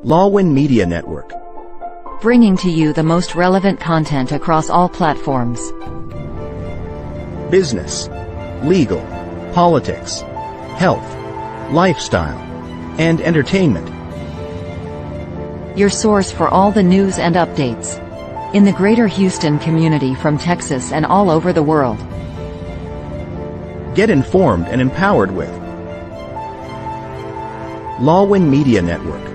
Lawwin Media Network, bringing to you the most relevant content across all platforms. Business, legal, politics, health, lifestyle, and entertainment. Your source for all the news and updates in the greater Houston community from Texas and all over the world. Get informed and empowered with Lawwin Media Network.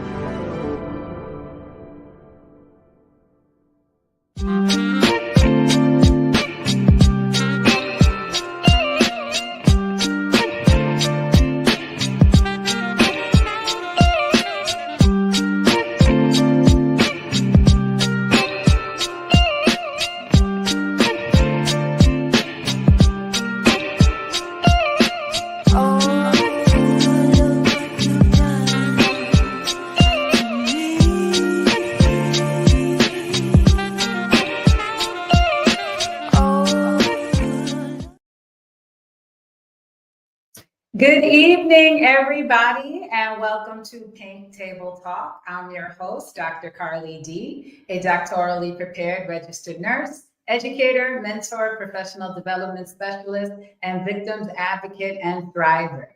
Good evening, everybody, and welcome to Pink Table Talk. I'm your host, Dr. Carly D., a doctorally prepared registered nurse, educator, mentor, professional development specialist, and victims advocate and thriver.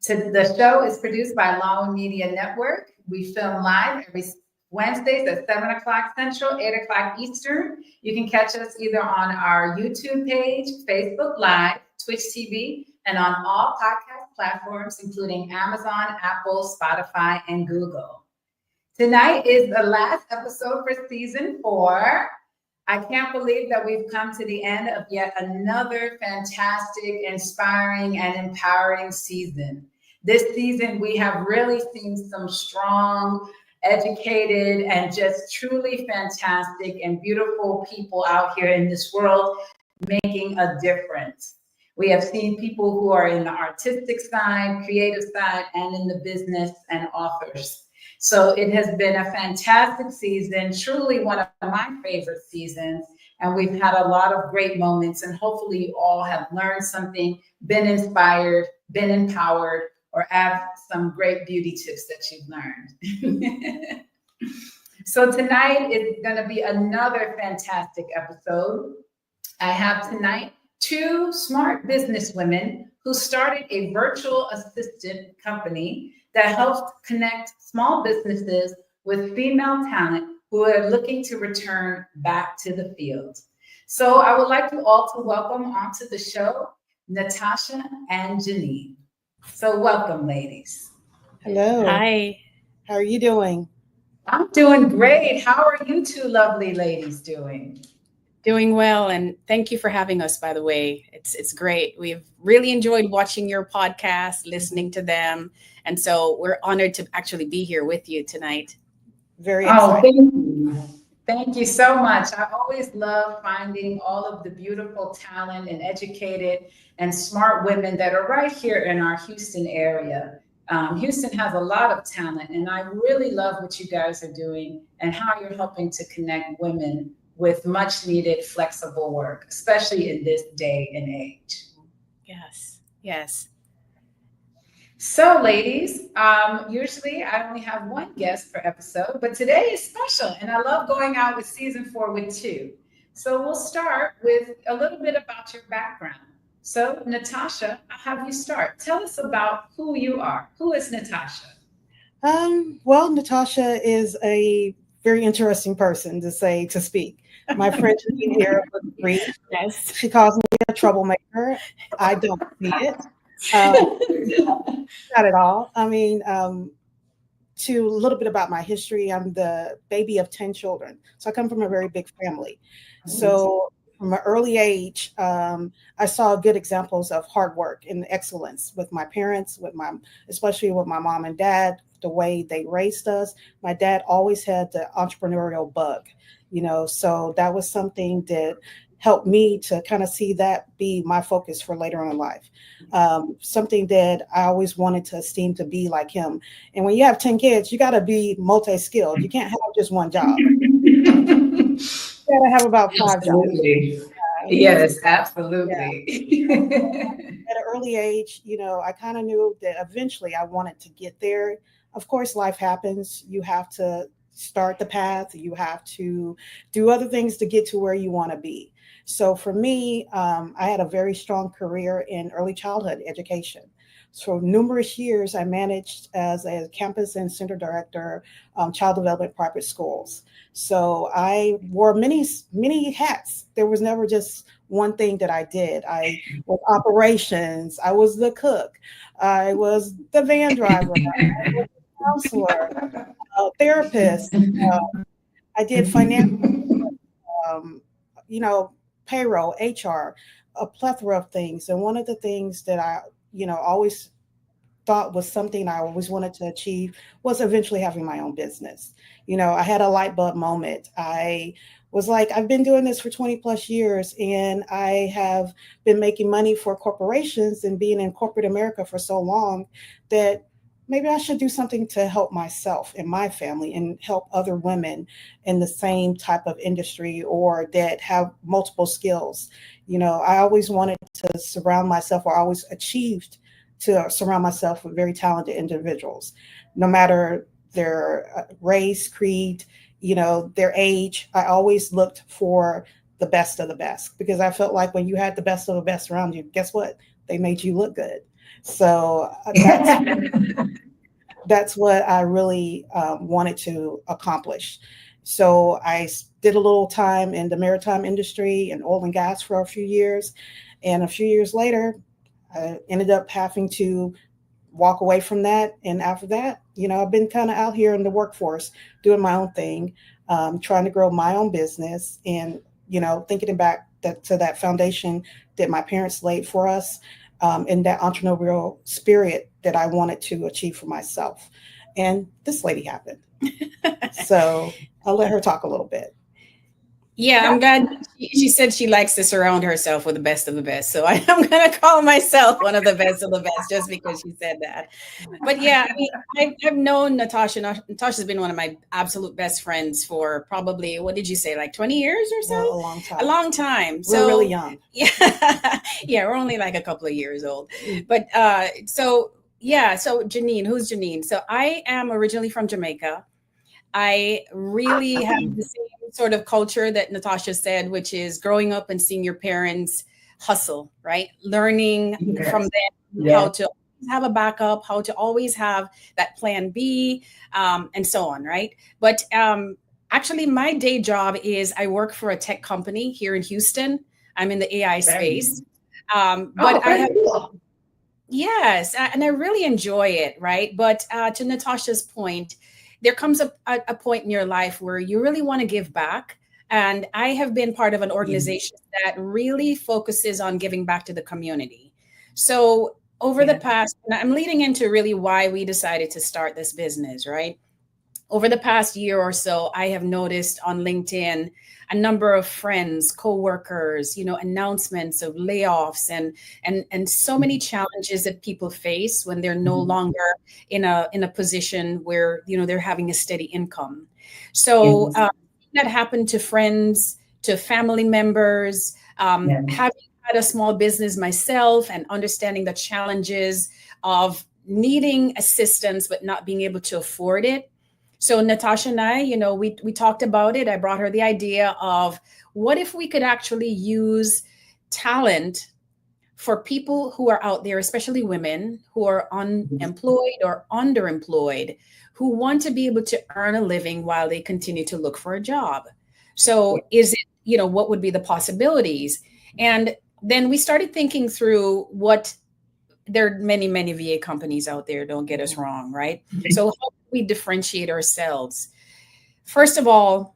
The show is produced by Lawwin Media Network. We film live every Wednesdays at 7 o'clock Central, 8 o'clock Eastern. You can catch us either on our YouTube page, Facebook Live, Twitch TV, and on all podcast platforms, including Amazon, Apple, Spotify, and Google. Tonight is the last episode for season 4. I can't believe that we've come to the end of yet another fantastic, inspiring, and empowering season. This season, we have really seen some strong, educated, and just truly fantastic and beautiful people out here in this world making a difference. We have seen people who are in the artistic side, creative side, and in the business and authors. So it has been a fantastic season, truly one of my favorite seasons. And we've had a lot of great moments, and hopefully you all have learned something, been inspired, been empowered, or have some great beauty tips that you've learned. So tonight is going to be another fantastic episode. I have tonight 2 smart businesswomen who started a virtual assistant company that helps connect small businesses with female talent who are looking to return back to the field. So I would like you all to welcome onto the show, Natasha and Jannine. So welcome, ladies. Hello. Hi. How are you doing? I'm doing great. How are you 2 lovely ladies doing? Doing well, and thank you for having us, by the way. It's great. We've really enjoyed watching your podcast, listening to them, and so we're honored to actually be here with you tonight. Very excited. Thank you. Thank you so much. I always love finding all of the beautiful talent and educated and smart women that are right here in our Houston area. Houston has a lot of talent, and I really love what you guys are doing and how you're helping to connect women with much needed flexible work, especially in this day and age. Yes, yes. So ladies, usually I only have 1 guest per episode, but today is special, and I love going out with season 4 with 2. So we'll start with a little bit about your background. So Natasha, I'll have you start. Tell us about who you are. Who is Natasha? Well, Natasha is a very interesting person to speak. My friend here would agree. Yes. She calls me a troublemaker. I don't see it. Not at all. I mean, to a little bit about my history, I'm the baby of 10 children. So I come from a very big family. So from an early age, I saw good examples of hard work and excellence with my parents, especially with my mom and dad, the way they raised us. My dad always had the entrepreneurial bug, so that was something that helped me to kind of see that be my focus for later on in life. Something that I always wanted to esteem to be like him. And when you have 10 kids, you got to be multi-skilled. You can't have just one job. You got to have about 5 jobs. Yes, Yeah. absolutely. At an early age, I kind of knew that eventually I wanted to get there. Of course, life happens. You have to start the path. You have to do other things to get to where you want to be. So for me, I had a very strong career in early childhood education. So numerous years, I managed as a campus and center director, child development private schools. So I wore many hats. There was never just one thing that I did. I was operations. I was the cook. I was the van driver. I was a counselor, a therapist. I did finance, um, you know, payroll, HR, a plethora of things. And one of the things that I, always thought was something I always wanted to achieve was eventually having my own business. I had a light bulb moment. I was like, I've been doing this for 20 plus years and I have been making money for corporations and being in corporate America for so long that maybe I should do something to help myself and my family and help other women in the same type of industry or that have multiple skills. I always wanted to surround myself, or always achieved to surround myself with very talented individuals, no matter their race, creed, their age. I always looked for the best of the best because I felt like when you had the best of the best around you, guess what? They made you look good. So that's what I really wanted to accomplish. So I did a little time in the maritime industry and oil and gas for a few years. And a few years later, I ended up having to walk away from that. And after that, I've been kind of out here in the workforce doing my own thing, trying to grow my own business and, thinking back to that foundation that my parents laid for us, and that entrepreneurial spirit that I wanted to achieve for myself. And this lady happened. So I'll let her talk a little bit. Yeah, I'm glad she said she likes to surround herself with the best of the best. So I'm going to call myself one of the best of the best just because she said that. But yeah, I mean, I've known Natasha. Natasha's been one of my absolute best friends for probably, what did you say, like 20 years or so? Yeah, a long time. A long time. We're really young. Yeah, yeah, we're only like a couple of years old. But so Jannine, who's Jannine? So I am originally from Jamaica. I really have the same sort of culture that Natasha said, which is growing up and seeing your parents hustle, right? Learning from them how to have a backup, how to always have that plan B, and so on, right? But actually, my day job is I work for a tech company here in Houston. I'm in the AI space. But I have, yes, and I really enjoy it, right? But to Natasha's point, there comes a point in your life where you really want to give back. And I have been part of an organization that really focuses on giving back to the community. So over the past, and I'm leading into really why we decided to start this business, right? Over the past year or so, I have noticed on LinkedIn a number of friends, coworkers, announcements of layoffs and so many challenges that people face when they're no longer in a position where they're having a steady income. So that happened to friends, to family members, having had a small business myself and understanding the challenges of needing assistance but not being able to afford it. So Natasha and I, we talked about it. I brought her the idea of what if we could actually use talent for people who are out there, especially women who are unemployed or underemployed, who want to be able to earn a living while they continue to look for a job. So is it, what would be the possibilities? And then we started thinking through there are many, many VA companies out there, don't get us wrong, right? So how do we differentiate ourselves? First of all,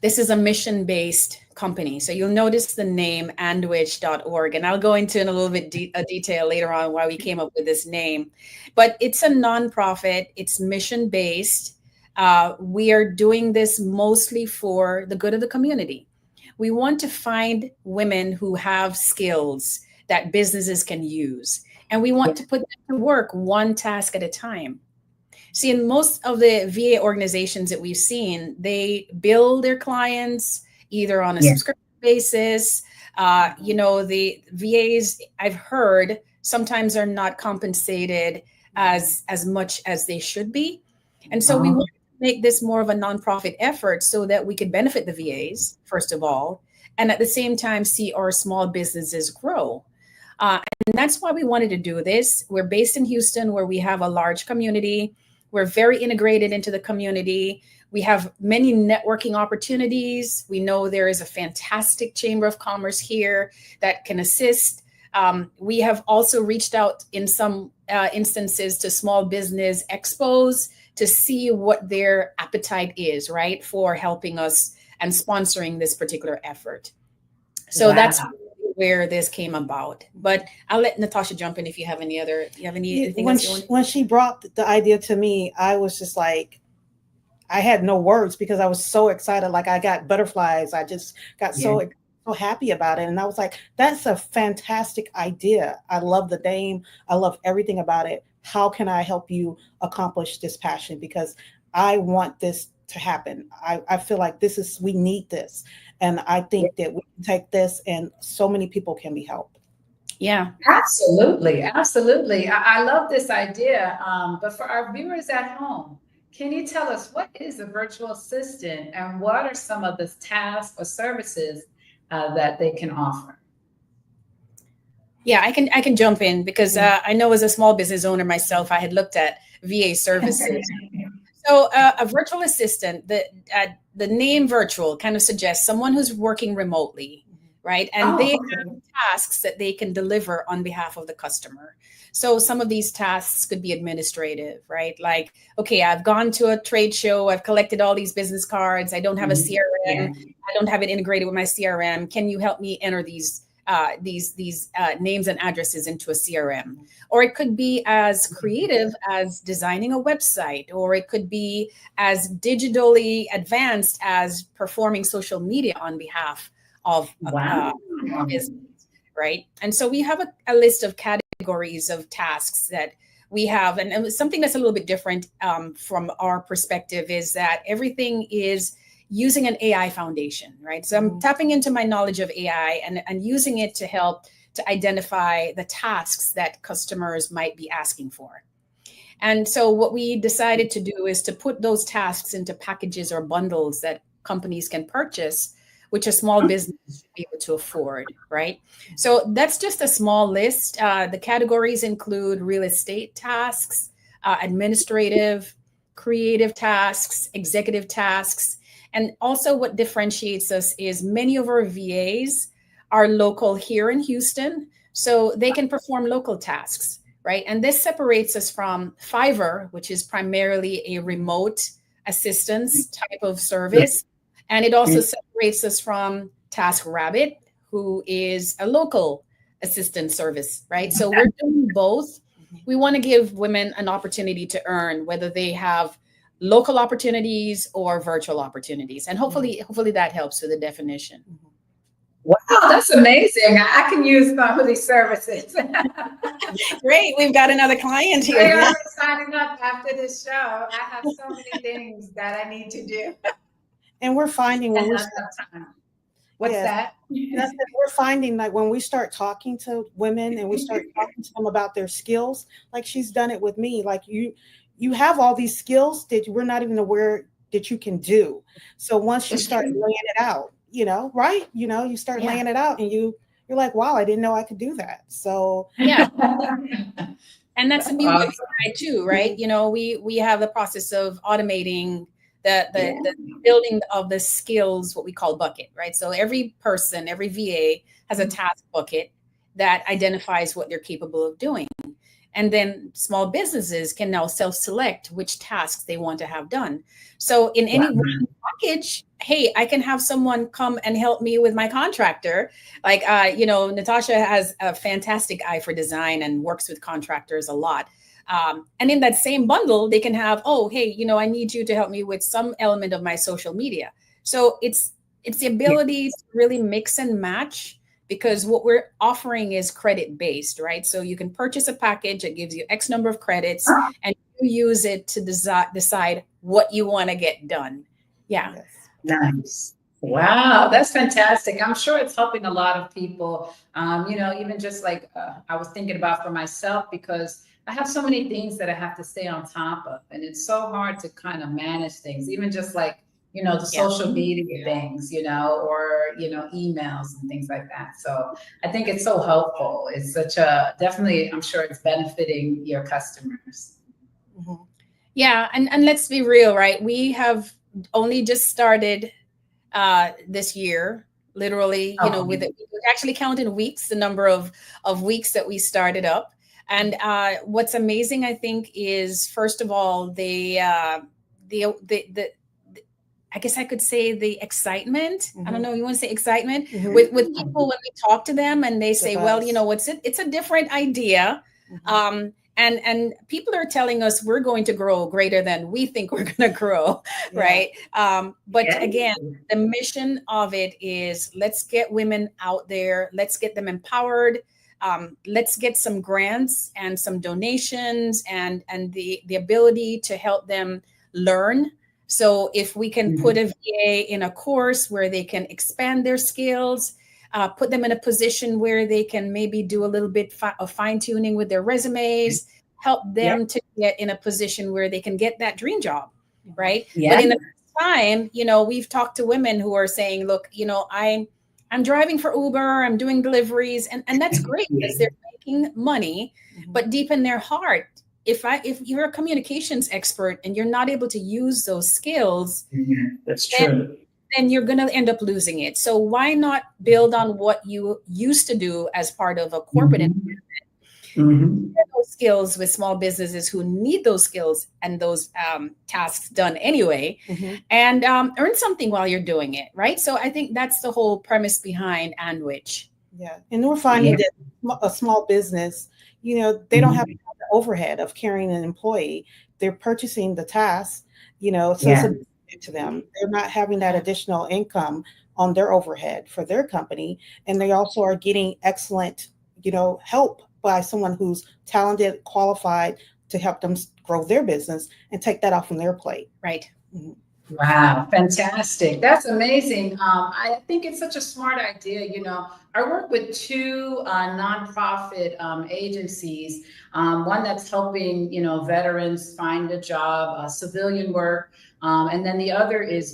this is a mission-based company. So you'll notice the name andwich.org, and I'll go into in a little bit detail later on why we came up with this name. But it's a nonprofit, it's mission-based. We are doing this mostly for the good of the community. We want to find women who have skills that businesses can use. And we want to put them to work one task at a time. See, in most of the VA organizations that we've seen, they bill their clients either on a subscription basis, The VAs, I've heard, sometimes are not compensated as much as they should be. And so we want to make this more of a nonprofit effort so that we could benefit the VAs, first of all, and at the same time see our small businesses grow. And that's why we wanted to do this. We're based in Houston, where we have a large community. We're very integrated into the community. We have many networking opportunities. We know there is a fantastic Chamber of Commerce here that can assist. We have also reached out in some instances to small business expos to see what their appetite is, right, for helping us and sponsoring this particular effort. So that's where this came about. But I'll let Natasha jump in if you have anything else. When she brought the idea to me, I was just like, I had no words because I was so excited. Like I got butterflies. I just got so happy about it. And I was like, that's a fantastic idea. I love the name. I love everything about it. How can I help you accomplish this passion? Because I want this to happen. I feel like we need this. And I think that we can take this and so many people can be helped. Yeah, absolutely. Absolutely. I love this idea. But for our viewers at home, can you tell us what is a virtual assistant and what are some of the tasks or services that they can offer? Yeah, I can jump in because I know as a small business owner myself, I had looked at VA services. So a virtual assistant, the name virtual kind of suggests someone who's working remotely, right? And they have tasks that they can deliver on behalf of the customer. So some of these tasks could be administrative, right? Like, okay, I've gone to a trade show, I've collected all these business cards, I don't have a CRM, I don't have it integrated with my CRM. Can you help me enter these names and addresses into a CRM? Or it could be as creative as designing a website, or it could be as digitally advanced as performing social media on behalf of a business, right? And so we have a list of categories of tasks that we have, and something that's a little bit different from our perspective is that everything is using an AI foundation, right? So I'm tapping into my knowledge of AI and using it to help to identify the tasks that customers might be asking for. And so what we decided to do is to put those tasks into packages or bundles that companies can purchase, which a small business should be able to afford, right? So that's just a small list. The categories include real estate tasks, administrative, creative tasks, executive tasks. And also what differentiates us is many of our VAs are local here in Houston, so they can perform local tasks, right? And this separates us from Fiverr, which is primarily a remote assistance type of service. And it also separates us from TaskRabbit, who is a local assistance service, right? So we're doing both. We want to give women an opportunity to earn, whether they have local opportunities or virtual opportunities. And hopefully that helps with the definition. Wow, that's amazing. I can use some of these services. Great, we've got another client here. I'm signing up after this show. I have so many things that I need to do. And we're finding when we're we're finding like when we start talking to women and we start talking to them about their skills, like she's done it with me, like you have all these skills that we're not even aware that you can do. So once you start laying it out, right? You start laying it out and you're like, wow, I didn't know I could do that. So yeah. And that's a new side too, right? We have the process of automating the building of the skills, what we call bucket, right? So every person, every VA has a task bucket that identifies what they're capable of doing. And then small businesses can now self-select which tasks they want to have done. So in any one package, hey, I can have someone come and help me with my contractor. Like, Natasha has a fantastic eye for design and works with contractors a lot. And in that same bundle, they can have, oh, hey, I need you to help me with some element of my social media. So it's the ability to really mix and match, because what we're offering is credit-based, right? So you can purchase a package that gives you X number of credits and you use it to decide what you want to get done. Yeah. Nice. Wow, that's fantastic. I'm sure it's helping a lot of people. Even just like I was thinking about for myself, because I have so many things that I have to stay on top of, and it's so hard to kind of manage things, even just like, the Yeah. social media things, or, emails and things like that. So I think it's so helpful. It's such a, definitely, I'm sure it's benefiting your customers. Mhm. Yeah, and let's be real, right? We have only just started this year, literally, Oh, with it, we actually count in weeks, the number of weeks that we started up. And what's amazing, I think, is first of all the I guess I could say the excitement. I don't know. You want to say excitement with people when we talk to them and they say, "Well, buzz. it's a different idea." And people are telling us we're going to grow greater than we think we're going to grow, Yeah. right? But yeah. again, the mission of it is let's get women out there, let's get them empowered, let's get some grants and some donations and the ability to help them learn. So if we can put a VA in a course where they can expand their skills, put them in a position where they can maybe do a little bit of fine tuning with their resumes, help them to get in a position where they can get that dream job, right? Yeah. But in the time, we've talked to women who are saying, look, I'm driving for Uber, I'm doing deliveries, and that's great because they're making money, but deep in their heart, if you're a communications expert and you're not able to use those skills, That's true. then you're going to end up losing it. So why not build on what you used to do as part of a corporate environment? Share those skills with small businesses who need those skills and those tasks done anyway, and earn something while you're doing it, right? So I think that's the whole premise behind Andwich. Yeah, and we're finding that a small business, they don't have the overhead of carrying an employee. They're purchasing the task, so it's a benefit to them. They're not having that additional income on their overhead for their company, and they also are getting excellent, help by someone who's talented, qualified to help them grow their business and take that off from their plate. Right. Wow, fantastic. That's amazing. I think it's such a smart idea. I work with two nonprofit agencies, one that's helping, veterans find a job, civilian work. And then the other is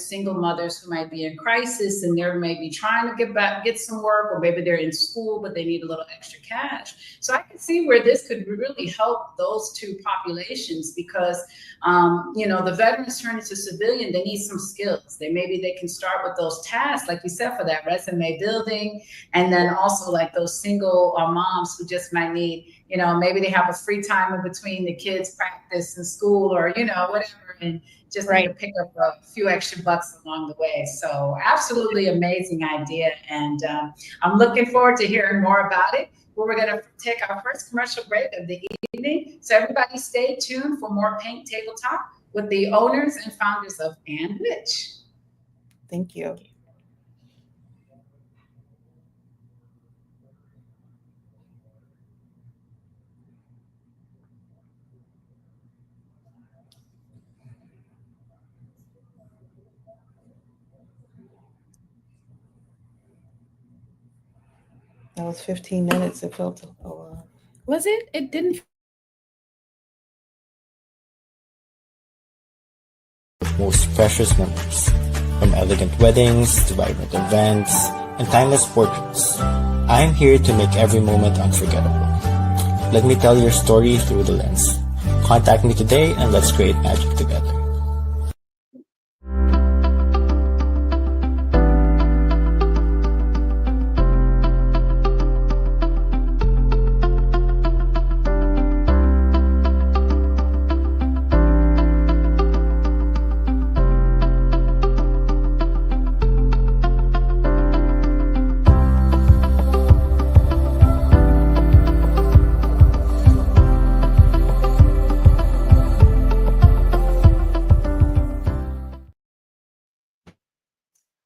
single mothers who might be in crisis and they're maybe trying to get some work, or maybe they're in school, but they need a little extra cash. So I can see where this could really help those two populations because, the veterans turn into civilian, they need some skills. Maybe they can start with those tasks, like you said, for that resume building. And then also like those single moms who just might need, maybe they have a free time in between the kids' practice and school or, whatever. And just need to pick up a few extra bucks along the way. So absolutely amazing idea. And I'm looking forward to hearing more about it. Well, we're going to take our first commercial break of the evening. So everybody stay tuned for more Pink Table Talk with the owners and founders of Andwich. Thank you. That was 15 minutes. It felt a while. Was it? It didn't. Most precious memories, from elegant weddings to vibrant events and timeless portraits. I'm here to make every moment unforgettable. Let me tell your story through the lens. Contact me today and let's create magic together.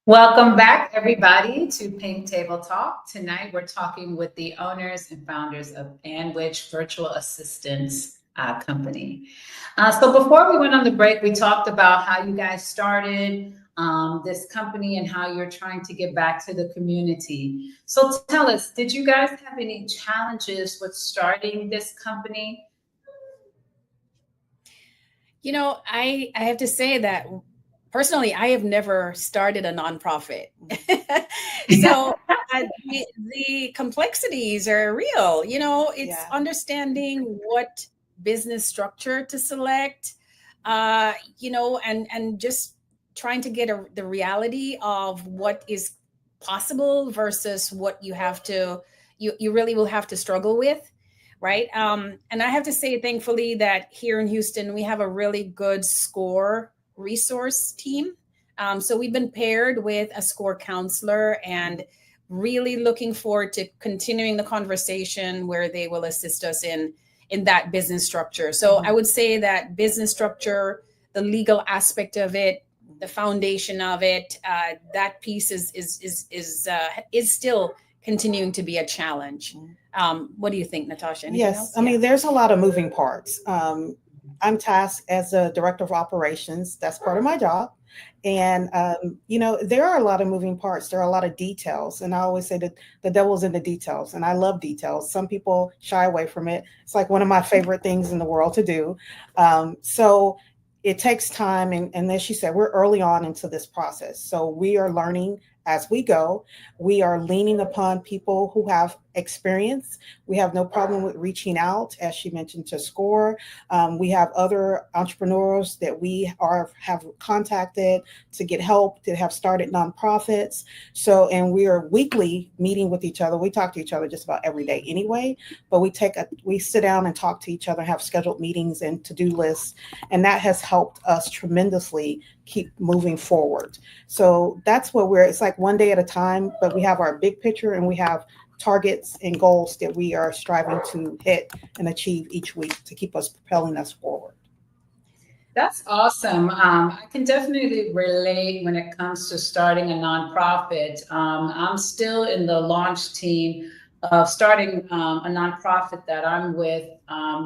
Welcome back, everybody, to Pink Table Talk. Tonight, we're talking with the owners and founders of Andwich Virtual Assistants Company. So before we went on the break, we talked about how you guys started, this company and how you're trying to give back to the community. So tell us, did you guys have any challenges with starting this company? You know, I have to say that personally, I have never started a nonprofit. So the complexities are real. You know, it's understanding what business structure to select, you know, and just trying to get the reality of what is possible versus what you have to, you really will have to struggle with. Right. And I have to say, thankfully, that here in Houston, we have a really good SCORE resource team. So we've been paired with a SCORE counselor and really looking forward to continuing the conversation where they will assist us in that business structure. So I would say that business structure, the legal aspect of it, the foundation of it, that piece is still continuing to be a challenge. What do you think, Natasha? Anything else? I mean, there's a lot of moving parts. I'm tasked as a director of operations. That's part of my job. And, you know, there are a lot of moving parts. There are a lot of details. And I always say that the devil's in the details. And I love details. Some people shy away from it. It's like one of my favorite things in the world to do. So it takes time. And as she said, we're early on into this process. So we are learning as we go. We are leaning upon people who have experience. We have no problem with reaching out, as she mentioned, to SCORE. We have other entrepreneurs that we have contacted to get help, that have started nonprofits. So, and we are weekly meeting with each other. We talk to each other just about every day anyway, but we sit down and talk to each other, have scheduled meetings and to-do lists. And that has helped us tremendously keep moving forward. So that's what it's like one day at a time, but we have our big picture and we have targets and goals that we are striving to hit and achieve each week to keep us propelling us forward. That's awesome. I can definitely relate when it comes to starting a nonprofit. I'm still in the launch team of starting a nonprofit that I'm with.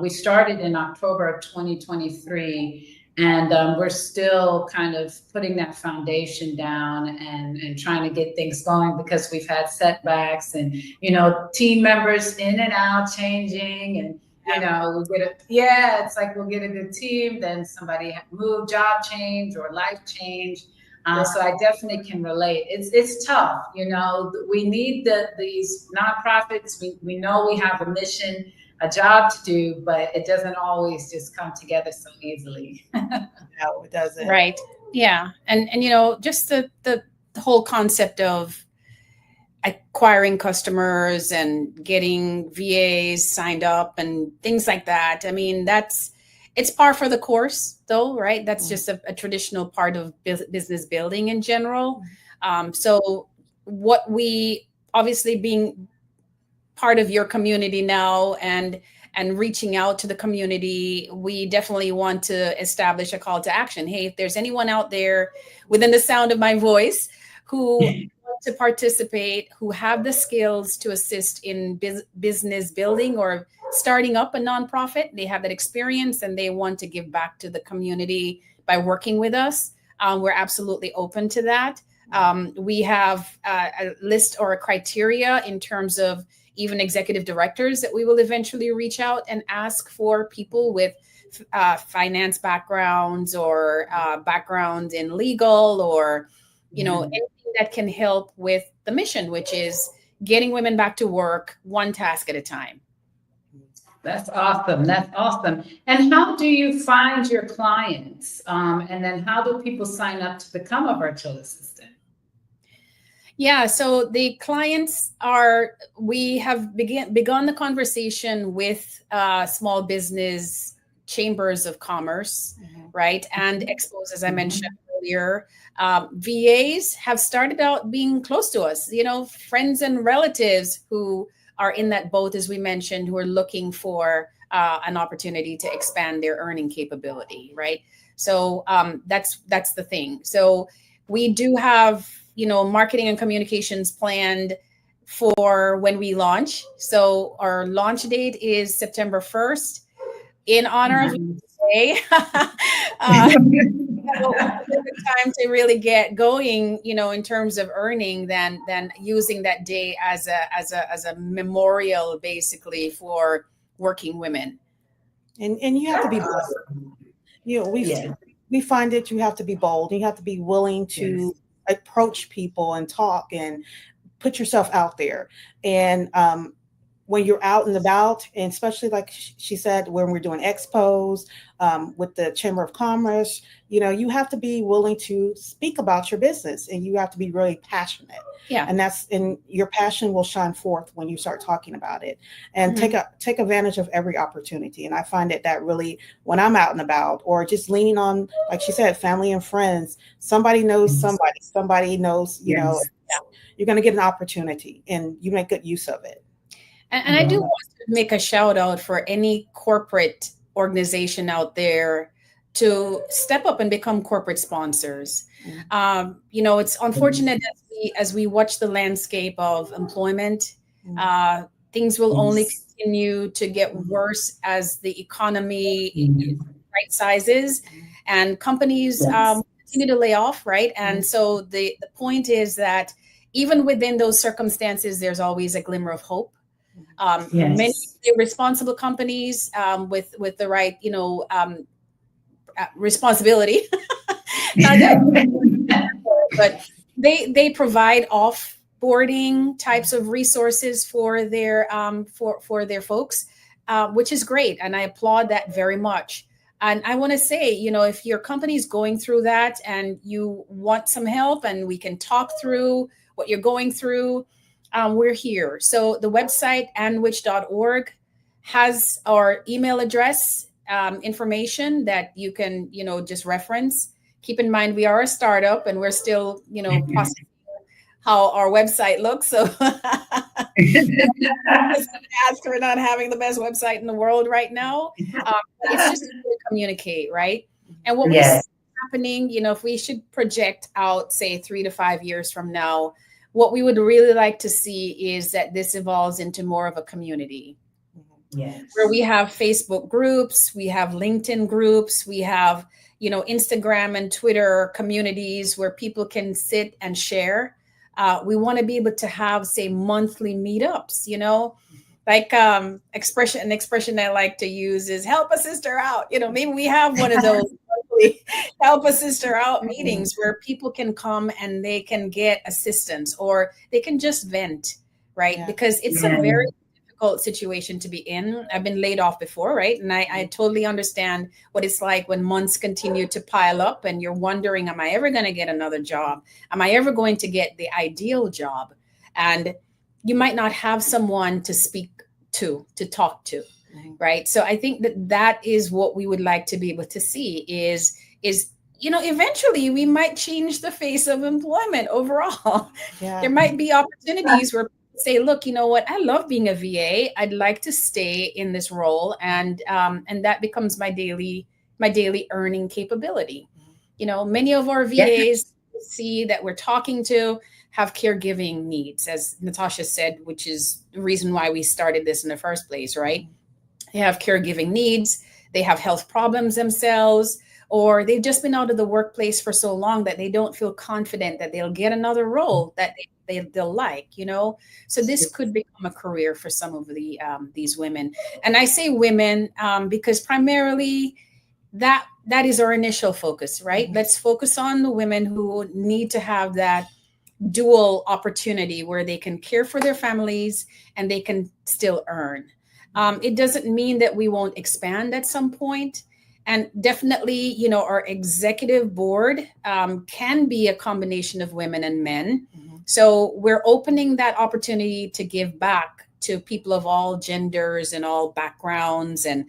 We started in October of 2023. And we're still kind of putting that foundation down and trying to get things going because we've had setbacks and, you know, team members in and out changing. And, you know, it's like we'll get a good team, then somebody move, job change or life change. So I definitely can relate. It's tough. You know, we need these nonprofits. We know we have a mission, a job to do, but it doesn't always just come together so easily. No, it doesn't. Right. Yeah. And you know, just the whole concept of acquiring customers and getting VAs signed up and things like that. I mean, it's par for the course though, right? That's just a traditional part of business building in general. So what we obviously being part of your community now and reaching out to the community, we definitely want to establish a call to action. Hey, if there's anyone out there within the sound of my voice who want to participate, who have the skills to assist in business building or starting up a nonprofit, they have that experience and they want to give back to the community by working with us, we're absolutely open to that. We have a list or a criteria in terms of even executive directors that we will eventually reach out and ask for people with finance backgrounds or background in legal or, you know, anything that can help with the mission, which is getting women back to work one task at a time. That's awesome. That's awesome. And how do you find your clients? And then how do people sign up to become a virtual assistant? Yeah, so the clients we have begun the conversation with small business chambers of commerce, right? And expos, as I mentioned earlier. VAs have started out being close to us, you know, friends and relatives who are in that boat, as we mentioned, who are looking for an opportunity to expand their earning capability, right? So that's the thing. So we do have, you know, marketing and communications planned for when we launch. So our launch date is September 1st. In honor of today, time to really get going, in terms of earning than using that day as a memorial, basically, for working women. And you have to be bold. We find that you have to be bold. You have to be willing to approach people and talk and put yourself out there. And when you're out and about, and especially like she said, when we're doing expos with the Chamber of Commerce, you have to be willing to speak about your business, and you have to be really passionate. Yeah. And your passion will shine forth when you start talking about it, and take advantage of every opportunity. And I find that really, when I'm out and about, or just leaning on, like she said, family and friends, somebody knows somebody knows, you're going to get an opportunity, and you make good use of it. And I do want to make a shout out for any corporate organization out there to step up and become corporate sponsors. It's unfortunate that as we watch the landscape of employment, things will only continue to get worse as the economy right sizes, and companies continue to lay off, right? And so the point is that even within those circumstances, there's always a glimmer of hope. Many responsible companies with the right, responsibility, but they provide offboarding types of resources for their for their folks, which is great, and I applaud that very much. And I want to say, if your company is going through that and you want some help, and we can talk through what you're going through, we're here. So the website anwich.org has our email address information that you can, just reference. Keep in mind, we are a startup and we're still, processing how our website looks. So ask for not having the best website in the world right now. It's just to communicate, right? And what we see happening, if we should project out, say, 3 to 5 years from now, what we would really like to see is that this evolves into more of a community. Where we have Facebook groups, we have LinkedIn groups, we have, Instagram and Twitter communities where people can sit and share. We want to be able to have, say, monthly meetups, like an expression I like to use is help a sister out. Maybe we have one of those help a sister out meetings where people can come and they can get assistance, or they can just vent, right? Because it's a very difficult situation to be in. I've been laid off before, right? And I totally understand what it's like when months continue to pile up and you're wondering, am I ever going to get another job? Am I ever going to get the ideal job? And you might not have someone to speak to talk to. Right. So I think that is what we would like to be able to see is, eventually we might change the face of employment overall. There might be opportunities where people say, look, you know what? I love being a VA. I'd like to stay in this role. And that becomes my daily earning capability. Many of our VAs see that we're talking to have caregiving needs, as Natasha said, which is the reason why we started this in the first place, right? They have caregiving needs, they have health problems themselves, or they've just been out of the workplace for so long that they don't feel confident that they'll get another role that they'll like, So this could become a career for some of these women. And I say women because primarily that is our initial focus, right? Let's focus on the women who need to have that dual opportunity where they can care for their families and they can still earn. It doesn't mean that we won't expand at some point. And definitely, our executive board can be a combination of women and men. So we're opening that opportunity to give back to people of all genders and all backgrounds and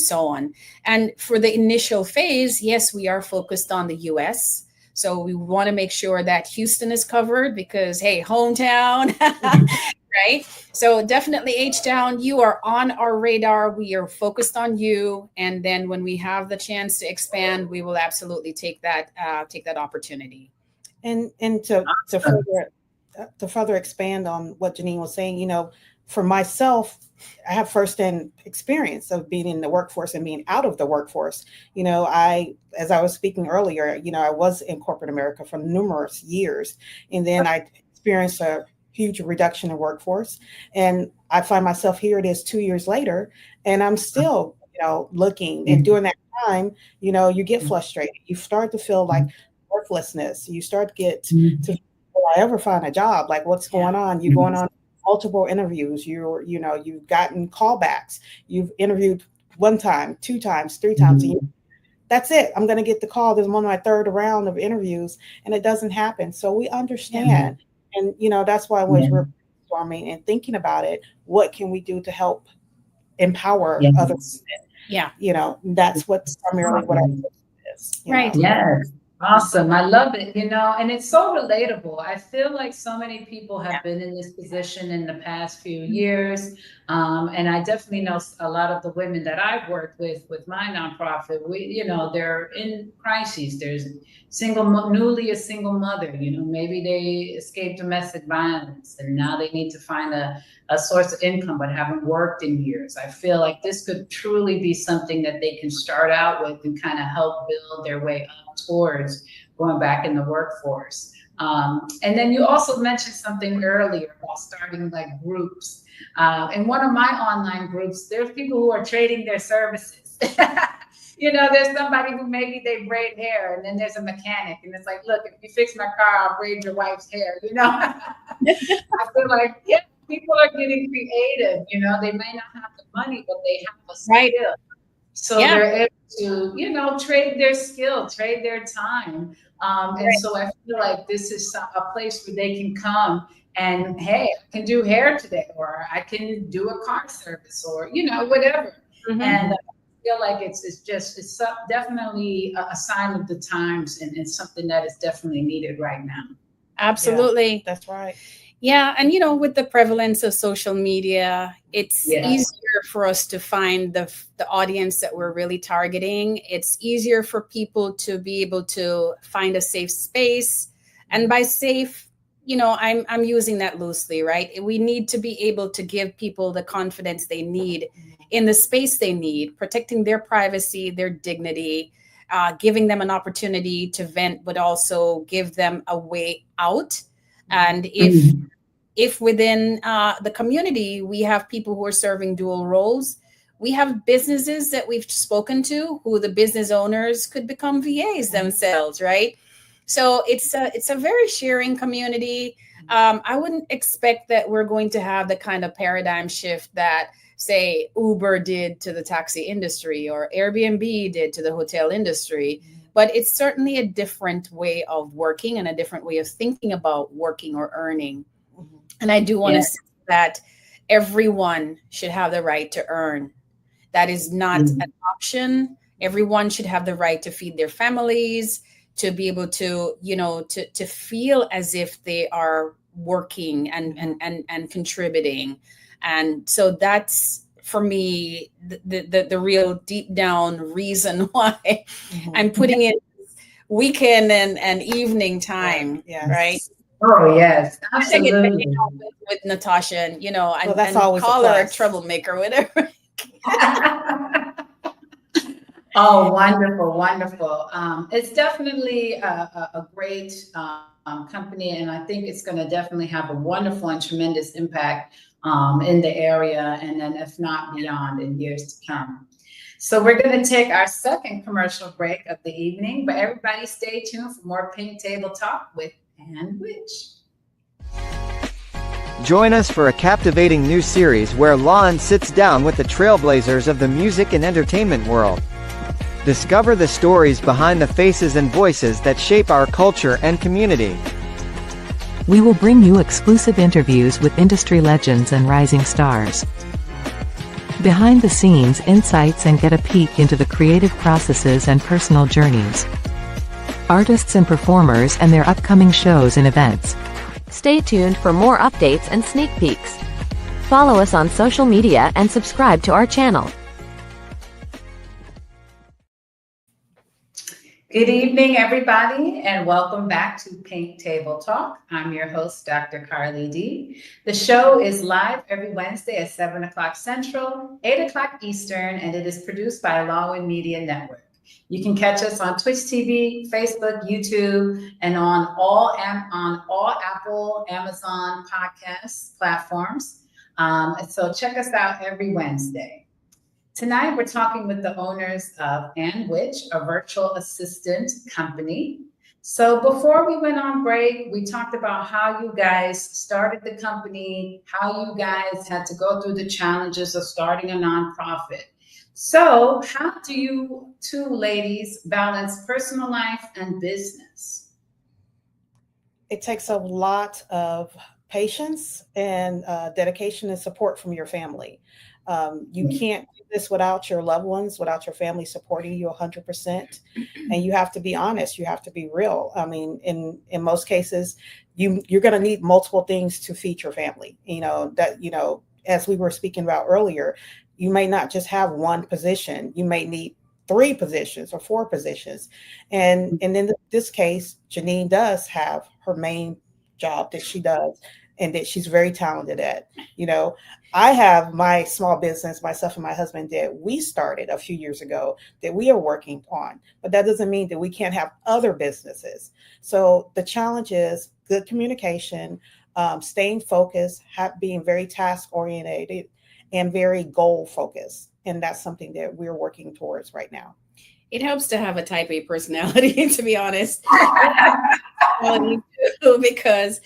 so on. And for the initial phase, yes, we are focused on the US. So we want to make sure that Houston is covered because, hey, hometown. Right. So definitely H-Town, you are on our radar. We are focused on you. And then when we have the chance to expand, we will absolutely take that opportunity. And to further expand on what Jannine was saying, for myself, I have firsthand experience of being in the workforce and being out of the workforce. As I was speaking earlier, I was in corporate America for numerous years, and then I experienced a huge reduction in workforce, and I find myself here. It is 2 years later, and I'm still, looking. And during that time, you get frustrated. You start to feel like worthlessness. You start to get to, will I ever find a job? Like, what's going on? You're going on multiple interviews. You've gotten callbacks. You've interviewed 1 time, 2 times, 3 times. And that's it. I'm going to get the call. This is on my 3rd round of interviews, and it doesn't happen. So we understand. And, that's why when we're brainstorming and thinking about it, what can we do to help empower others? Yeah. That's what's primarily what I do is. Right. Yes. Awesome. I love it, and it's so relatable. I feel like so many people have been in this position in the past few years. And I definitely know a lot of the women that I've worked with my nonprofit, they're in crises. There's newly a single mother, maybe they escaped domestic violence and now they need to find a source of income, but haven't worked in years. I feel like this could truly be something that they can start out with and kind of help build their way up towards going back in the workforce. And then you also mentioned something earlier about starting like groups. In one of my online groups, there's people who are trading their services. There's somebody who maybe they braid hair, and then there's a mechanic, and it's like, look, if you fix my car, I'll braid your wife's hair. I feel like, people are getting creative. They may not have the money, but they have a skill. So they're able to, trade their skill, trade their time. And so I feel like this is a place where they can come and, hey, I can do hair today, or I can do a car service, or, whatever. And I feel like it's definitely a sign of the times, and something that is definitely needed right now. Absolutely. Yeah, that's right. Yeah. And, with the prevalence of social media, it's easier for us to find the audience that we're really targeting. It's easier for people to be able to find a safe space. And by safe, I'm using that loosely, right? We need to be able to give people the confidence they need in the space they need, protecting their privacy, their dignity, giving them an opportunity to vent, but also give them a way out. And if within the community, we have people who are serving dual roles, we have businesses that we've spoken to who the business owners could become VAs themselves, right? So it's a very sharing community. I wouldn't expect that we're going to have the kind of paradigm shift that, say, Uber did to the taxi industry or Airbnb did to the hotel industry. But it's certainly a different way of working and a different way of thinking about working or earning. And I do want to say that everyone should have the right to earn. That is not an option. Everyone should have the right to feed their families, to be able to, to feel as if they are working and contributing. And so that's, for me, the real deep down reason why I'm putting in weekend and evening time, right? Oh, yes, absolutely. absolutely. I get with Natasha, and that's and always call her a troublemaker, whatever. Oh, wonderful, wonderful. It's definitely a great company, and I think it's going to definitely have a wonderful and tremendous impact in the area, and then if not beyond, in years to come. So we're going to take our second commercial break of the evening, but everybody stay tuned for more Pink Table Talk with Ann Witch. Join us for a captivating new series where Lon sits down with the trailblazers of the music and entertainment world. Discover the stories behind the faces and voices that shape our culture and community. We will bring you exclusive interviews with industry legends and rising stars. Behind the scenes insights and get a peek into the creative processes and personal journeys. Artists and performers and their upcoming shows and events. Stay tuned for more updates and sneak peeks. Follow us on social media and subscribe to our channel. Good evening, everybody, and welcome back to Pink Table Talk. I'm your host, Dr. Carly D. The show is live every Wednesday at 7 o'clock Central, 8 o'clock Eastern, and it is produced by Lawin Media Network. You can catch us on Twitch TV, Facebook, YouTube, and on all Apple, Amazon podcast platforms. So check us out every Wednesday. Tonight, we're talking with the owners of Witch, a virtual assistant company. So before we went on break, we talked about how you guys started the company, how you guys had to go through the challenges of starting a nonprofit. So how do you two ladies balance personal life and business? It takes a lot of patience and dedication and support from your family. You can't do this without your loved ones, without your family supporting you 100%. And you have to be honest. You have to be real. I mean, in most cases, you're going to need multiple things to feed your family. As we were speaking about earlier, you may not just have one position. You may need 3 positions or 4 positions. And in this case, Jannine does have her main job that she does and that she's very talented at. I have my small business, myself and my husband did. We started a few years ago that we are working on, but that doesn't mean that we can't have other businesses. So the challenge is good communication, staying focused, being very task oriented and very goal focused. And that's something that we're working towards right now. It helps to have a type A personality, to be honest, because,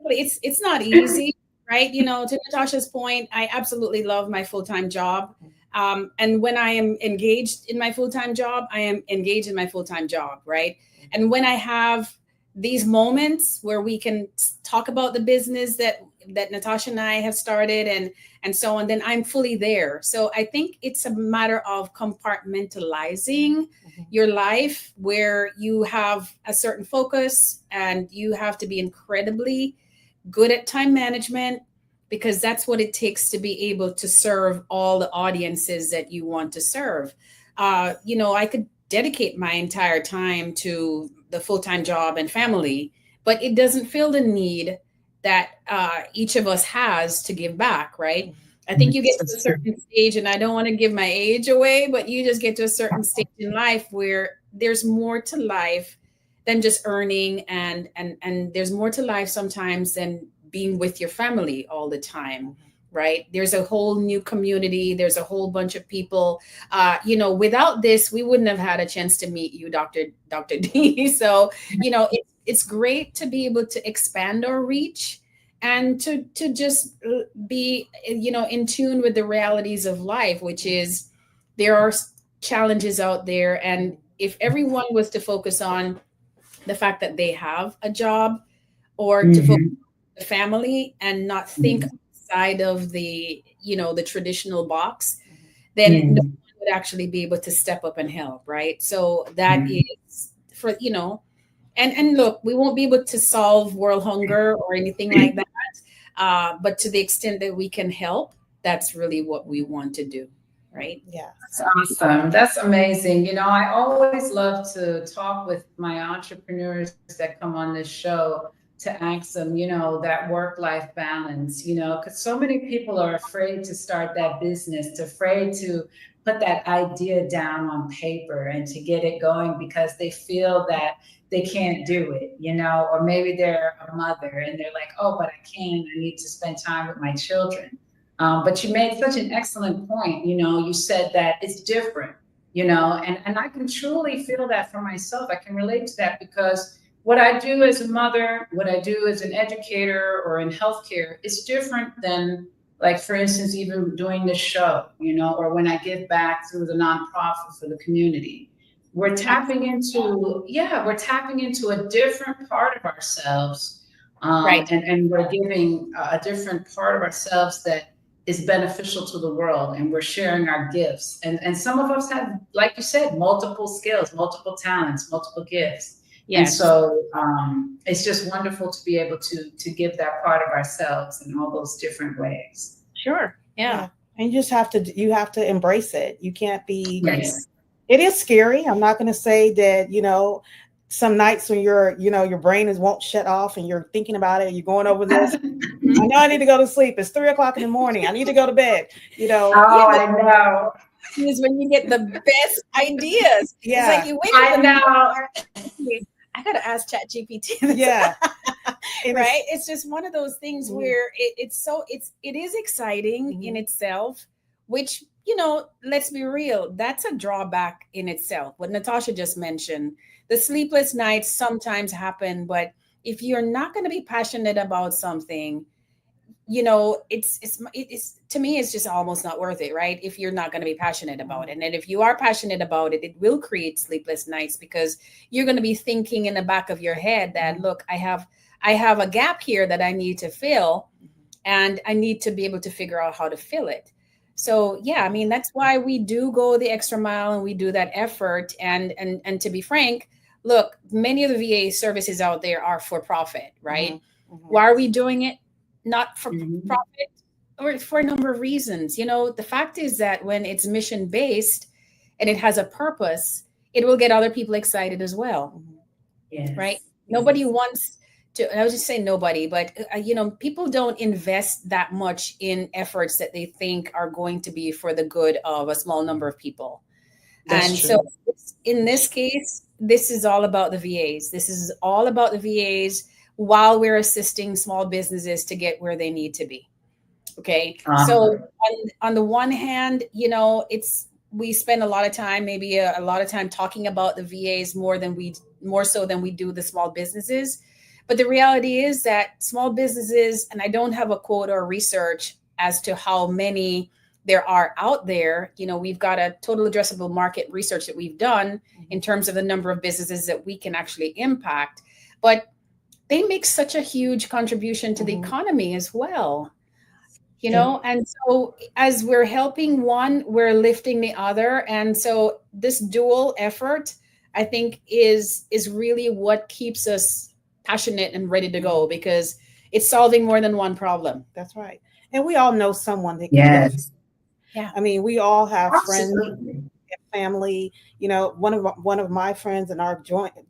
it's not easy. Right. To Natasha's point, I absolutely love my full-time job. And when I am engaged in my full-time job, I am engaged in my full-time job. Right. And when I have these moments where we can talk about the business that Natasha and I have started and so on, then I'm fully there. So I think it's a matter of compartmentalizing your life where you have a certain focus and you have to be incredibly good at time management, because that's what it takes to be able to serve all the audiences that you want to serve. I could dedicate my entire time to the full-time job and family, but it doesn't feel the need that each of us has to give back, right? I think you get to a certain stage, and I don't want to give my age away, but you just get to a certain stage in life where there's more to life than just earning, and there's more to life sometimes than being with your family all the time, right? There's a whole new community. There's a whole bunch of people. Without this, we wouldn't have had a chance to meet you, Dr. D. So, it's great to be able to expand our reach and to just be, in tune with the realities of life, which is there are challenges out there. And if everyone was to focus on the fact that they have a job or to focus on the family and not think outside of the traditional box, then no one would actually be able to step up and help, right? So that is for, and look, we won't be able to solve world hunger or anything like that. But to the extent that we can help, that's really what we want to do. Right? Yeah. That's awesome. That's amazing. I always love to talk with my entrepreneurs that come on this show to ask them, that work-life balance, because so many people are afraid to start that business, afraid to put that idea down on paper and to get it going because they feel that they can't do it, or maybe they're a mother and they're like, oh, but I need to spend time with my children. But you made such an excellent point. You said that it's different, and I can truly feel that for myself. I can relate to that because what I do as a mother, what I do as an educator or in healthcare is different than, like, for instance, even doing this show, or when I give back through the nonprofit for the community. We're tapping into a different part of ourselves. Right. And we're giving a different part of ourselves that is beneficial to the world, and we're sharing our gifts. And some of us have, like you said, multiple skills, multiple talents, multiple gifts. Yes. And so it's just wonderful to be able to give that part of ourselves in all those different ways. Sure. Yeah. And you have to embrace it. You can't be It is scary. I'm not going to say that, some nights when your brain won't shut off and you're thinking about it, you're going over this. I know I need to go to sleep. It's 3:00 in the morning. I need to go to bed. Oh, I know. Is when you get the best ideas. Yeah. It's like you wake up. I know. I gotta ask ChatGPT. Yeah. Right. It's just one of those things where it is exciting in itself, which, let's be real, that's a drawback in itself. What Natasha just mentioned, the sleepless nights sometimes happen, but if you're not going to be passionate about something, it's to me, it's just almost not worth it, right? If you're not going to be passionate about it. And then if you are passionate about it, it will create sleepless nights because you're going to be thinking in the back of your head that, look, I have a gap here that I need to fill, and I need to be able to figure out how to fill it. So yeah, I mean, that's why we do go the extra mile and we do that effort. And to be frank, look, many of the VA services out there are for profit, right? Why are we doing it? Not for profit, or for a number of reasons. The fact is that when it's mission based and it has a purpose, it will get other people excited as well. Yes. Right? Nobody wants to, I was just saying nobody, but people don't invest that much in efforts that they think are going to be for the good of a small number of people. That's and true. So in this case, this is all about the VAs. This is all about the VAs while we're assisting small businesses to get where they need to be. Okay. So on the one hand, we spend a lot of time, maybe a lot of time talking about the VAs more so than we do the small businesses. But the reality is that small businesses, and I don't have a quote or research as to how many there are out there. We've got a total addressable market research that we've done in terms of the number of businesses that we can actually impact. But they make such a huge contribution to the economy as well, and so as we're helping one, we're lifting the other. And so this dual effort, I think, is really what keeps us passionate and ready to go, because it's solving more than one problem. That's right. And we all know someone that can. Yes. Yeah. I mean, we all have Absolutely. friends, family. One of my friends and our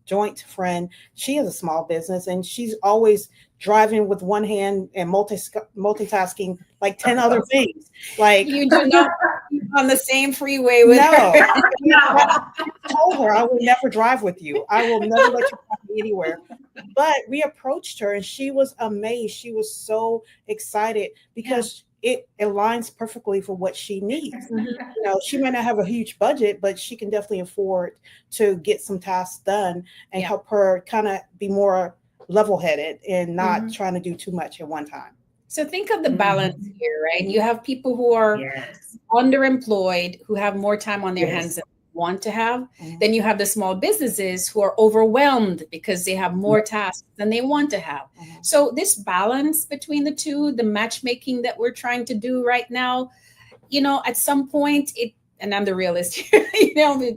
joint friend, she has a small business, and she's always driving with one hand and multitasking like 10 other things. Like, you do not on the same freeway with her. No. I told her I will never drive with you. I will never let you drive me anywhere. But we approached her and she was amazed. She was so excited because it aligns perfectly for what she needs. She may not have a huge budget, but she can definitely afford to get some tasks done and help her kind of be more level-headed and not trying to do too much at one time. So think of the balance here, right? You have people who are underemployed, who have more time on their hands than they want to have. Then you have the small businesses who are overwhelmed because they have more tasks than they want to have. So this balance between the two, the matchmaking that we're trying to do right now, at some point and I'm the realist here,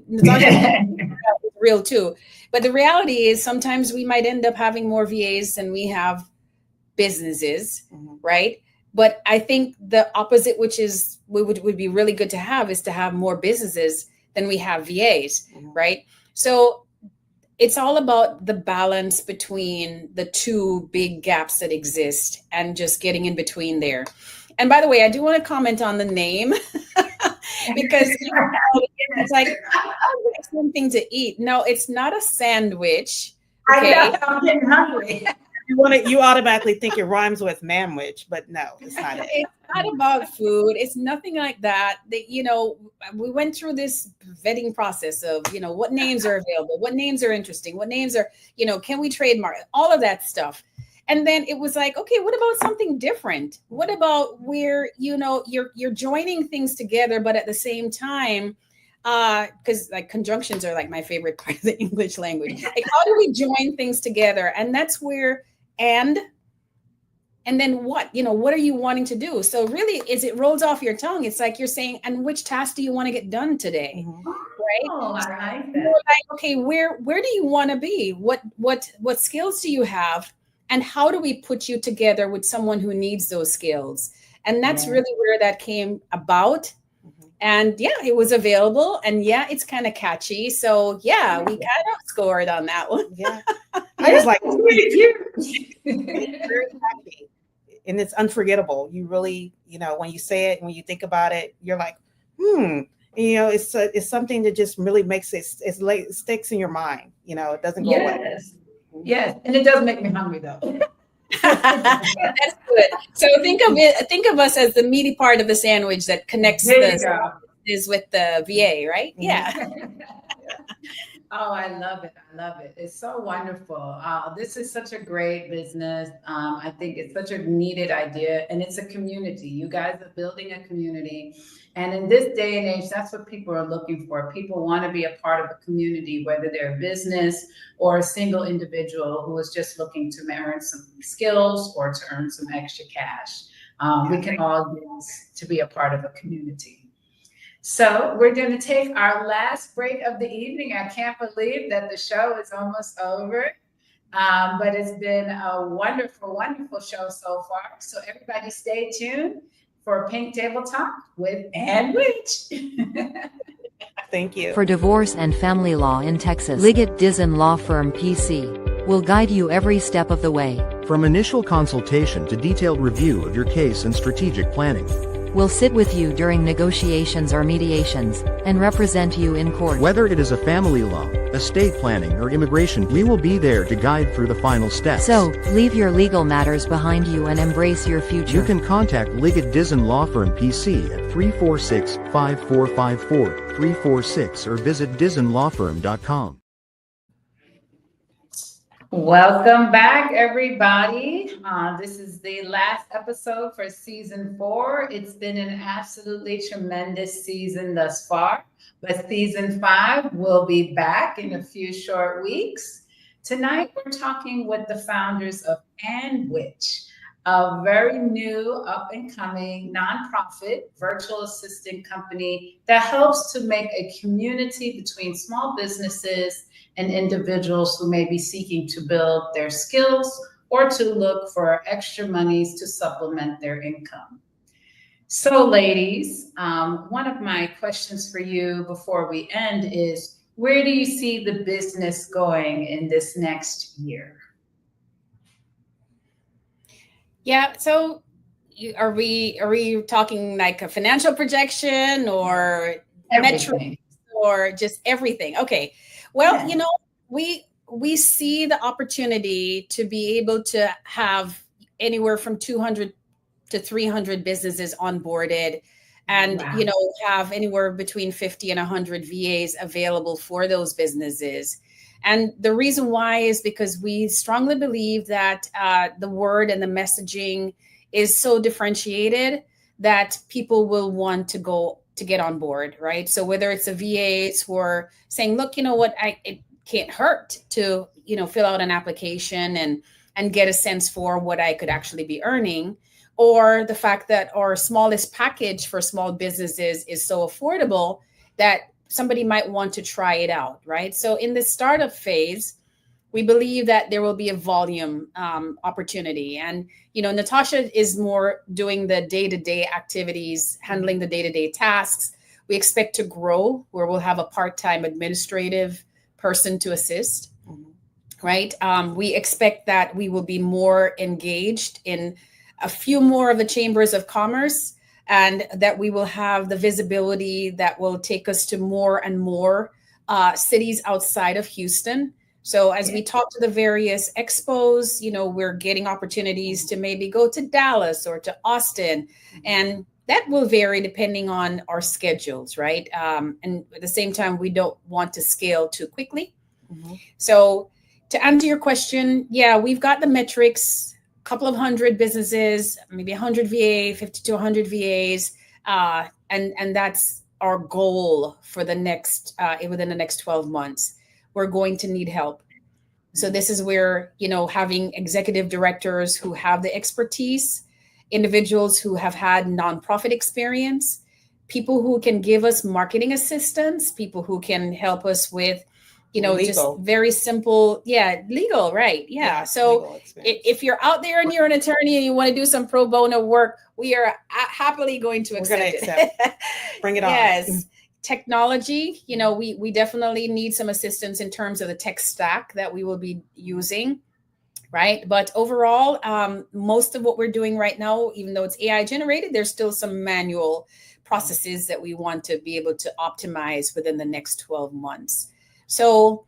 Natasha is real too. But the reality is sometimes we might end up having more VAs than we have businesses, right? But I think the opposite, which is would be really good to have, is to have more businesses than we have VAs, right? So it's all about the balance between the two big gaps that exist and just getting in between there. And by the way, I do want to comment on the name because it's like something to eat. No, it's not a sandwich. Okay? I know, I'm getting hungry. You automatically think it rhymes with manwich, but no, it's not it. It's not about food. It's nothing like that. We went through this vetting process of, what names are available, what names are interesting, what names are, can we trademark, all of that stuff. And then it was like, okay, what about something different? What about where, you're joining things together, but at the same time, because like conjunctions are like my favorite part of the English language. Like, how do we join things together? And that's where, and then what, what are you wanting to do? So really, as it rolls off your tongue, it's like you're saying, and which task do you want to get done today? Right? Oh, I like that. You're like, okay, where do you want to be? What skills do you have? And how do we put you together with someone who needs those skills? And that's really where that came about. And yeah, it was available, and yeah, it's kind of catchy. So yeah, we kind of scored on that one. Yeah. I was like, It's really cute. it's very happy. And it's unforgettable. You really, when you say it, when you think about it, you're like, it's something that just really makes it sticks in your mind. It doesn't go away. Yes, and it does make me hungry though. That's good. So think of us as the meaty part of the sandwich that connects is with the VA, right? Yeah. Oh, I love it. I love it. It's so wonderful. This is such a great business. I think it's such a needed idea, and it's a community. You guys are building a community. And in this day and age, that's what people are looking for. People want to be a part of a community, whether they're a business or a single individual who is just looking to earn some skills or to earn some extra cash. We can all use to be a part of a community. So we're going to take our last break of the evening. I can't believe that the show is almost over, but it's been a wonderful, wonderful show so far. So everybody stay tuned for Pink Table Talk with Ann Witch. Thank you. For divorce and family law in Texas, Liggett Dizon Law Firm PC will guide you every step of the way. From initial consultation to detailed review of your case and strategic planning. We'll sit with you during negotiations or mediations, and represent you in court. Whether it is a family law, estate planning, or immigration, we will be there to guide through the final steps. So, leave your legal matters behind you and embrace your future. You can contact Liggett Dizon Law Firm PC at 346-5454-346 or visit DizonLawFirm.com. Welcome back, everybody. This is the last episode for season 4. It's been an absolutely tremendous season thus far, but season 5 will be back in a few short weeks. Tonight, we're talking with the founders of Ann Witch, a very new up-and-coming nonprofit virtual assistant company that helps to make a community between small businesses and individuals who may be seeking to build their skills or to look for extra monies to supplement their income. So ladies, one of my questions for you before we end is, where do you see the business going in this next year? Yeah, so are we talking like a financial projection or metrics or just everything? Okay. Well, we see the opportunity to be able to have anywhere from 200 to 300 businesses onboarded and, have anywhere between 50 and 100 VAs available for those businesses. And the reason why is because we strongly believe that the word and the messaging is so differentiated that people will want to get on board, right? So whether it's the VAs who are saying, look, it can't hurt to, fill out an application and get a sense for what I could actually be earning, or the fact that our smallest package for small businesses is so affordable that somebody might want to try it out, right? So in the startup phase, we believe that there will be a volume opportunity. And, Natasha is more doing the day-to-day activities, handling the day-to-day tasks. We expect to grow where we'll have a part-time administrative person to assist, right? We expect that we will be more engaged in a few more of the chambers of commerce, and that we will have the visibility that will take us to more and more cities outside of Houston. So as we talk to the various expos, we're getting opportunities to maybe go to Dallas or to Austin, and that will vary depending on our schedules, right? And at the same time, we don't want to scale too quickly. So to answer your question, we've got the metrics, a couple of hundred businesses, maybe 100 VA, 50 to 100 VAs, and that's our goal for the next within the next 12 months. We're going to need help. So this is where, having executive directors who have the expertise, individuals who have had nonprofit experience, people who can give us marketing assistance, people who can help us with just Legal. very simple. Yeah, legal, right? Yeah. So legal experience. if you're out there and you're an attorney and you want to do some pro bono work, we are happily going to We're accept gonna it. accept. Bring it on. Yes. Technology, we definitely need some assistance in terms of the tech stack that we will be using, right? But overall, most of what we're doing right now, even though it's AI generated, there's still some manual processes that we want to be able to optimize within the next 12 months. So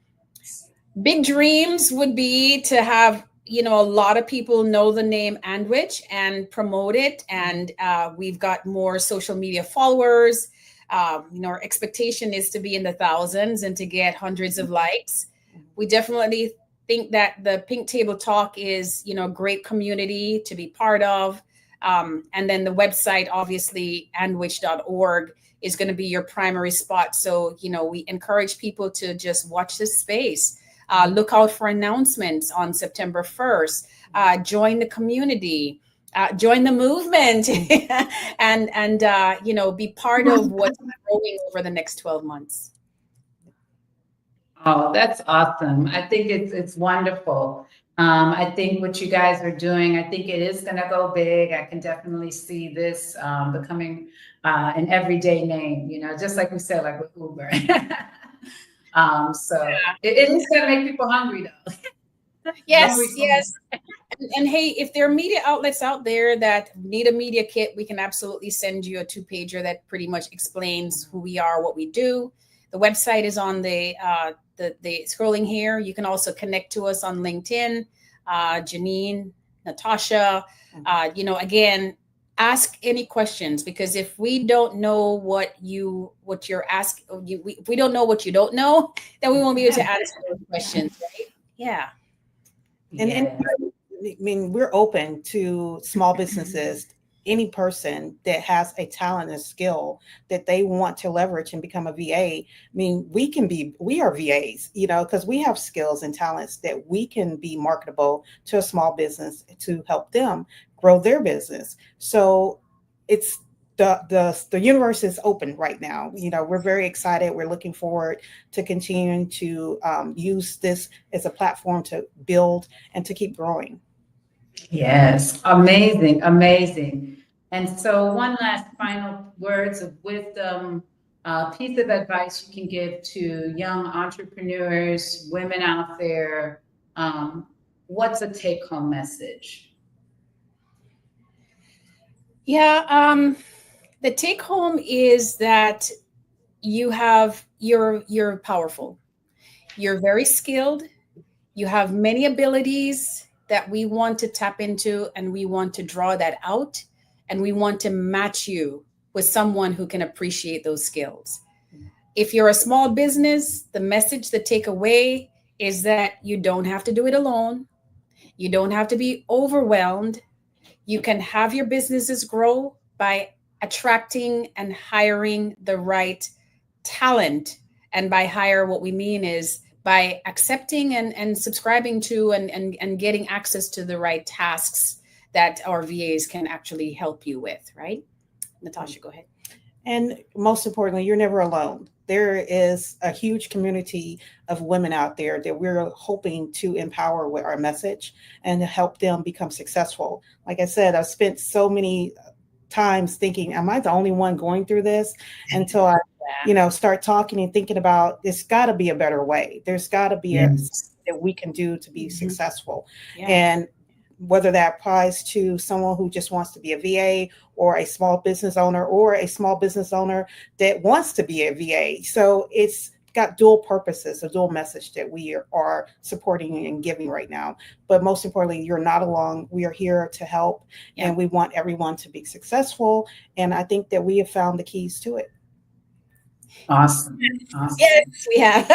big dreams would be to have, a lot of people know the name Andwich and promote it. And we've got more social media followers. Our expectation is to be in the thousands and to get hundreds of likes. We definitely think that the Pink Table Talk is, a great community to be part of. And then the website, obviously, andwich.org is going to be your primary spot. So, we encourage people to just watch this space. Look out for announcements on September 1st. Join the community. Join the movement and be part of what's growing over the next 12 months. Oh, that's awesome. I think it's wonderful. I think what you guys are doing, I think it is going to go big. I can definitely see this becoming an everyday name, just like we said, like with Uber. It is going to make people hungry, though. Yes. And hey, if there are media outlets out there that need a media kit, we can absolutely send you a 2-pager that pretty much explains who we are, what we do. The website is on the scrolling here. You can also connect to us on LinkedIn, Jannine, Natasha. Again, ask any questions, because if we don't know what you're asking, if we don't know what you don't know, then we won't be able to answer those questions, right? Yeah. And we're open to small businesses, any person that has a talent and skill that they want to leverage and become a VA. We are VAs, because we have skills and talents that we can be marketable to a small business to help them grow their business. So it's the universe is open right now. We're very excited. We're looking forward to continuing to use this as a platform to build and to keep growing. Yes, amazing, amazing. And so one last final words of wisdom, piece of advice you can give to young entrepreneurs, women out there. What's a take-home message? Yeah, the take-home is that you're powerful. You're very skilled. You have many abilities that we want to tap into, and we want to draw that out, and we want to match you with someone who can appreciate those skills. If you're a small business, the message, the takeaway is that you don't have to do it alone. You don't have to be overwhelmed. You can have your businesses grow by attracting and hiring the right talent. And by hire, what we mean is by accepting and subscribing to and getting access to the right tasks that our VAs can actually help you with, right? Natasha, go ahead. And most importantly, you're never alone. There is a huge community of women out there that we're hoping to empower with our message and to help them become successful. Like I said, I've spent so many times thinking, am I the only one going through this? Until I start talking and thinking about, there's got to be a better way. There's got to be something that we can do to be successful. Yeah. And whether that applies to someone who just wants to be a VA, or a small business owner, or a small business owner that wants to be a VA. So it's got dual purposes, a dual message that we are supporting and giving right now. But most importantly, you're not alone. We are here to help, and we want everyone to be successful. And I think that we have found the keys to it. Awesome. Yes, we have.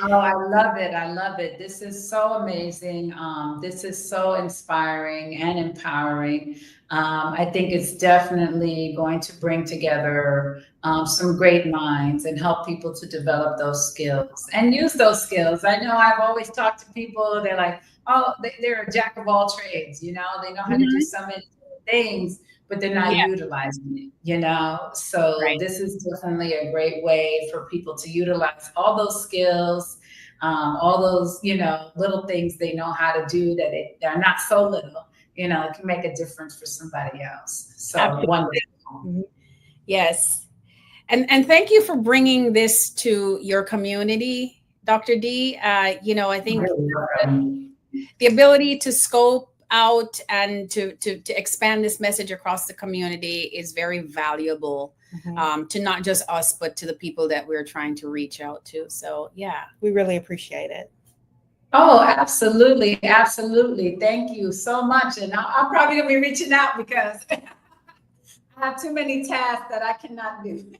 Oh, I love it. I love it. This is so amazing. This is so inspiring and empowering. I think it's definitely going to bring together some great minds and help people to develop those skills and use those skills. I know I've always talked to people, they're like, oh, they're a jack of all trades, they know how to do so many things. but they're not utilizing it, you know? So Right. this is definitely a great way for people to utilize all those skills, all those, you know, little things they know how to do that they're not so little, you know, it can make a difference for somebody else. So Absolutely. wonderful. Yes. And thank you for bringing this to your community, Dr. D. You know, I think the ability to scope out and to expand this message across the community is very valuable, to not just us, but to the people that we're trying to reach out to. So, yeah. We really appreciate it. Oh, absolutely. Absolutely. Thank you so much. And I'm probably going to be reaching out because I have too many tasks that I cannot do.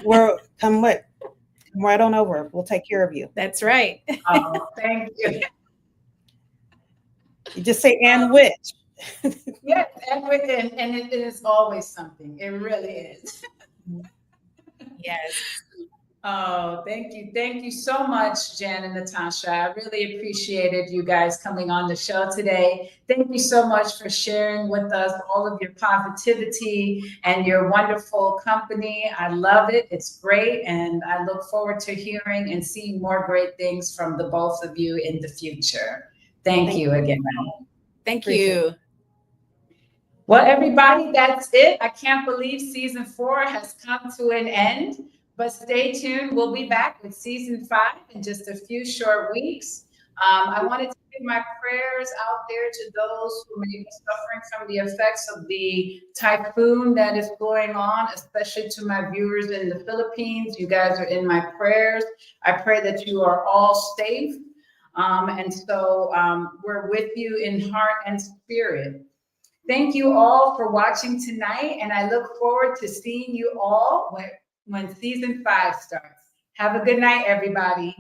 Well, come right on over. We'll take care of you. That's right. Oh, thank you. You just say, and which. Yes, and it is always something. It really is. Yes. Oh, thank you. Thank you so much, Jan and Natasha. I really appreciated you guys coming on the show today. Thank you so much for sharing with us all of your positivity and your wonderful company. I love it. It's great. And I look forward to hearing and seeing more great things from the both of you in the future. Thank you again. Thank you. Well, everybody, that's it. I can't believe season 4 has come to an end. But stay tuned. We'll be back with season 5 in just a few short weeks. I wanted to give my prayers out there to those who may be suffering from the effects of the typhoon that is going on, especially to my viewers in the Philippines. You guys are in my prayers. I pray that you are all safe. And so we're with you in heart and spirit. Thank you all for watching tonight. And I look forward to seeing you all when season 5 starts. Have a good night, everybody.